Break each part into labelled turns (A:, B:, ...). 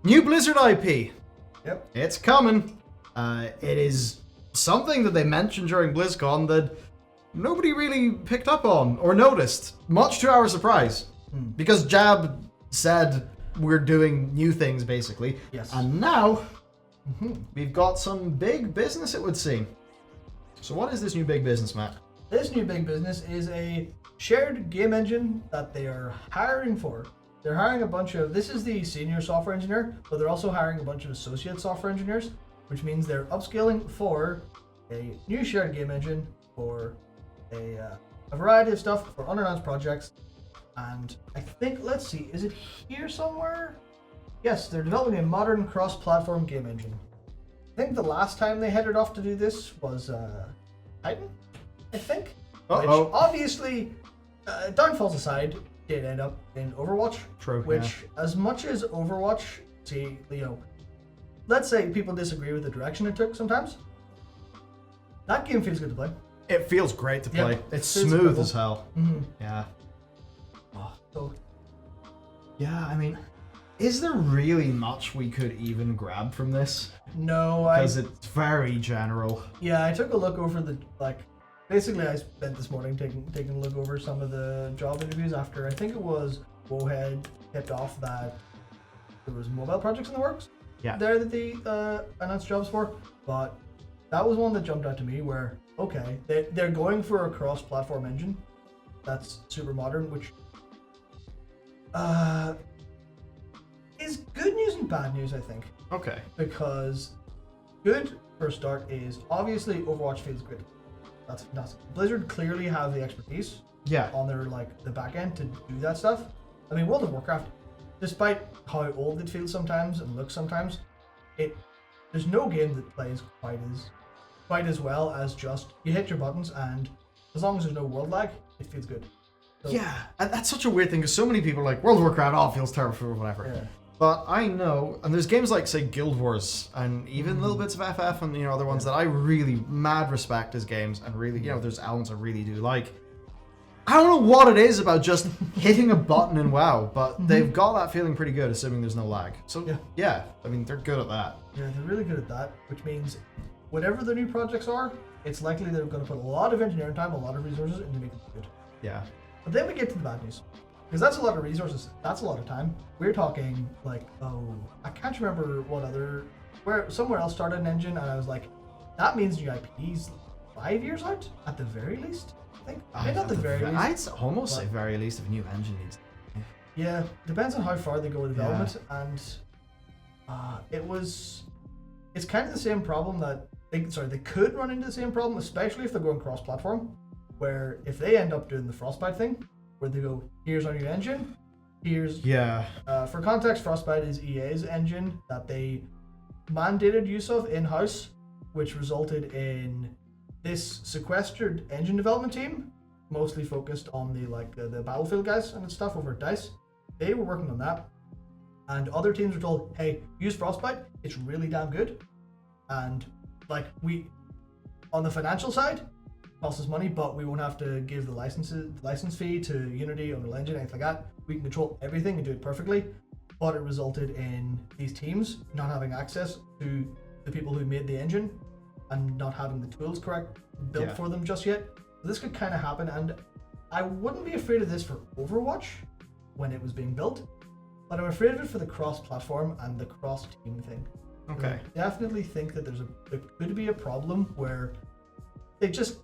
A: New Blizzard IP.
B: Yep.
A: It's coming. It is something that they mentioned during BlizzCon that nobody really picked up on or noticed, much to our surprise. Because Jab said we're doing new things, basically.
B: Yes.
A: And now, we've got some big business, it would seem. So what is this new big business, Matt?
B: This new big business is a shared game engine that they are hiring for. They're hiring a bunch of, this is the senior software engineer, but they're also hiring a bunch of associate software engineers, which means they're upscaling for a new shared game engine for a variety of stuff for unannounced projects. And I think, let's see, is it here somewhere? Yes, they're developing a modern cross-platform game engine. I think the last time they headed off to do this was Titan, I think. Which obviously, downfalls aside, did end up in Overwatch.
A: True.
B: Which, as much as Overwatch, let's say people disagree with the direction it took sometimes, that game feels good to play.
A: It feels great to play.
B: Yep.
A: It's smooth as hell.
B: Mm-hmm.
A: Yeah.
B: So,
A: Yeah, I mean, is there really much we could even grab from this?
B: no,
A: Because it's very general.
B: I took a look over basically I spent this morning taking a look over some of the job interviews after, I think it was Wohead tipped off that there was mobile projects in the works.
A: Yeah.
B: There that they announced jobs for, but that was one that jumped out to me where, okay, they're going for a cross-platform engine that's super modern, which is good news and bad news, I think.
A: Okay.
B: Because good, for a start, is obviously Overwatch feels good. That's fantastic. Blizzard clearly have the expertise on their the back end to do that stuff. I mean, World of Warcraft, despite how old it feels sometimes and looks sometimes, there's no game that plays quite as well as just you hit your buttons and as long as there's no world lag, it feels good. So,
A: Yeah, and that's such a weird thing because so many people are like, World of Warcraft, feels terrible or whatever.
B: Yeah.
A: But I know, and there's games like, say, Guild Wars, and even little bits of FF and, other ones that I really mad respect as games, and really, there's elements I really do like. I don't know what it is about just hitting a button in WoW, but they've got that feeling pretty good, assuming there's no lag. So, yeah, I mean, they're good at that.
B: Yeah, they're really good at that, which means whatever the new projects are, it's likely they're going to put a lot of engineering time, a lot of resources into making it good.
A: Yeah.
B: But then we get to the bad news. Because that's a lot of resources. That's a lot of time. We're talking I can't remember where somewhere else started an engine, and I was like, that means new IPs 5 years out at the very least. I think maybe not the very least.
A: I'd almost say very least if a new engine needs.
B: Yeah, depends on how far they go with development, and it's kind of the same problem that they could run into the same problem, especially if they're going cross-platform, where if they end up doing the Frostbite thing, where they go, here's our new engine, here's...
A: Yeah.
B: For context, Frostbite is EA's engine that they mandated use of in-house, which resulted in this sequestered engine development team, mostly focused on the Battlefield guys and stuff over at DICE. They were working on that, and other teams were told, hey, use Frostbite, it's really damn good. And on the financial side, costs us money, but we won't have to give the license fee to Unity, Unreal Engine, anything like that. We can control everything and do it perfectly. But it resulted in these teams not having access to the people who made the engine and not having the tools built for them just yet. So this could kind of happen, and I wouldn't be afraid of this for Overwatch when it was being built, but I'm afraid of it for the cross-platform and the cross-team thing.
A: Okay.
B: I definitely think that there could be a problem where they just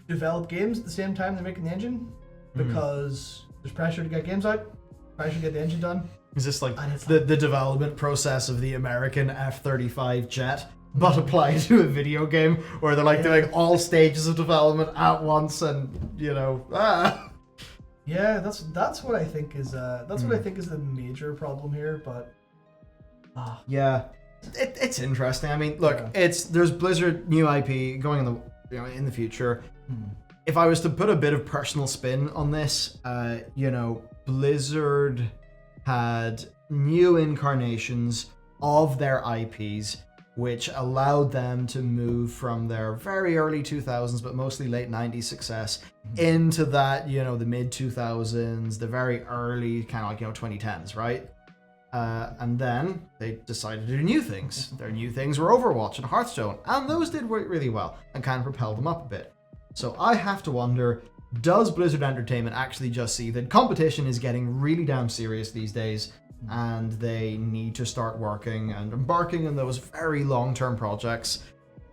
B: develop games at the same time they're making the engine because there's pressure to get games out, pressure to get the engine done.
A: Is this the development process of the American F-35 jet, but applied to a video game where they're doing all stages of development at once and,
B: Yeah, that's what I think is what I think is the major problem here, but
A: yeah. It's interesting. I mean, look, there's Blizzard new IP going in the future. If I was to put a bit of personal spin on this, Blizzard had new incarnations of their IPs, which allowed them to move from their very early 2000s, but mostly late 90s success into that, the mid 2000s, the very early kind of 2010s, right? And then they decided to do new things. Their new things were Overwatch and Hearthstone, and those did really well and kind of propelled them up a bit. So I have to wonder, does Blizzard Entertainment actually just see that competition is getting really damn serious these days, and they need to start working and embarking on those very long-term projects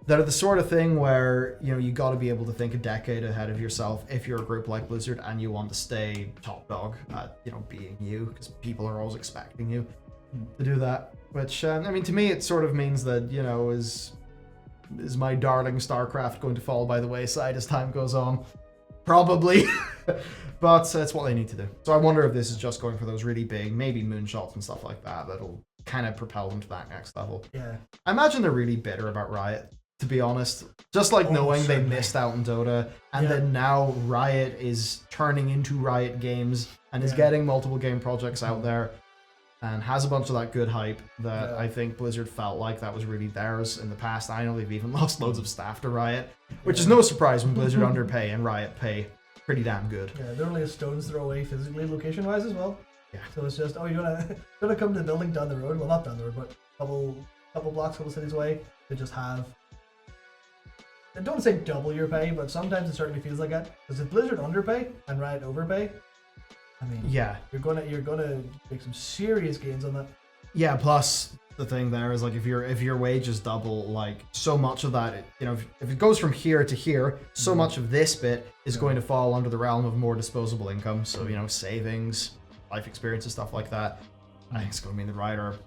A: that are the sort of thing where, you know, you got to be able to think a decade ahead of yourself if you're a group like Blizzard and you want to stay top dog at, you know, being you, because people are always expecting you to do that. Which, I mean, to me, it sort of means that, you know, is my darling StarCraft going to fall by the wayside as time goes on? Probably. But it's what they need to do. So I wonder if this is just going for those really big, maybe moonshots and stuff like that, that'll kind of propel them to that next level.
B: Yeah.
A: I imagine they're really bitter about Riot, to be honest. Just like knowing
B: certainly.
A: they missed out on Dota, and then now Riot is turning into Riot Games and is getting multiple game projects out there and has a bunch of that good hype that I think Blizzard felt like that was really theirs in the past. I know they've even lost loads of staff to Riot, which is no surprise when Blizzard underpay and Riot pay pretty damn good.
B: Yeah, they're only a stone's throw away physically, location-wise as well.
A: Yeah.
B: So it's just, you wanna come to the building down the road? Well, not down the road, but couple blocks, couple cities away to just have. I don't say double your pay, but sometimes it certainly feels like that. Because if Blizzard underpay and Riot overpay, I mean, you're gonna make some serious gains on that.
A: Yeah. Plus the thing there is, like, if your wages double, like, so much of that, you know, if it goes from here to here, so much of this bit is going to fall under the realm of more disposable income. So, you know, savings, life experiences, stuff like that. I think it's going to mean the Riot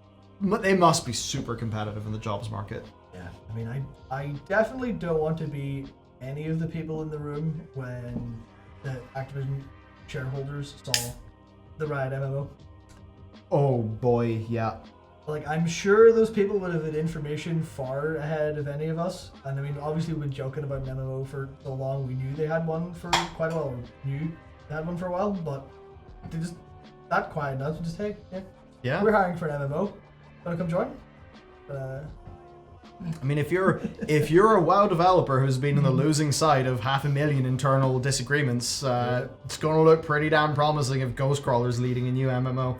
A: they must be super competitive in the jobs market.
B: Yeah, I mean, I definitely don't want to be any of the people in the room when the Activision shareholders saw the Riot MMO.
A: Oh boy, yeah.
B: Like, I'm sure those people would have had information far ahead of any of us. And I mean, obviously we've been joking about an MMO for so long. We knew they had one for quite a while. We knew they had one for a while, but they just, that quiet enough to just, hey,
A: yeah,
B: we're hiring for an MMO. Wanna come join?
A: I mean, if you're a WoW developer who's been on the losing side of 500,000 internal disagreements, it's going to look pretty damn promising if Ghostcrawler's leading a new MMO.